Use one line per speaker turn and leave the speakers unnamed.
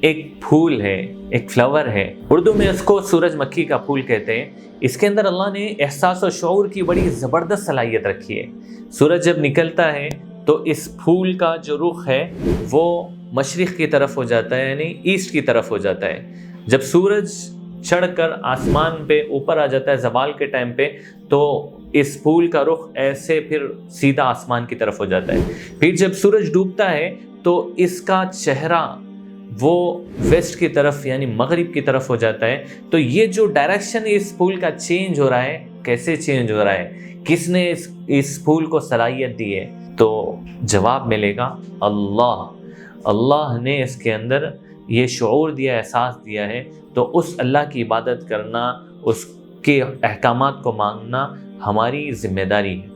ایک پھول ہے، ایک فلاور ہے، اردو میں اس کو سورج مکھی کا پھول کہتے ہیں۔ اس کے اندر اللہ نے احساس و شعور کی بڑی زبردست صلاحیت رکھی ہے۔ سورج جب نکلتا ہے تو اس پھول کا جو رخ ہے وہ مشرق کی طرف ہو جاتا ہے، یعنی ایسٹ کی طرف ہو جاتا ہے۔ جب سورج چڑھ کر آسمان پہ اوپر آ جاتا ہے زوال کے ٹائم پہ، تو اس پھول کا رخ ایسے پھر سیدھا آسمان کی طرف ہو جاتا ہے۔ پھر جب سورج ڈوبتا ہے تو اس کا چہرہ وہ ویسٹ کی طرف یعنی مغرب کی طرف ہو جاتا ہے۔ تو یہ جو ڈائریکشن اس پھول کا چینج ہو رہا ہے، کیسے چینج ہو رہا ہے، کس نے اس پھول کو صلاحیت دی ہے، تو جواب ملے گا اللہ نے اس کے اندر یہ شعور دیا، احساس دیا ہے۔ تو اس اللہ کی عبادت کرنا، اس کے احکامات کو ماننا ہماری ذمہ داری ہے۔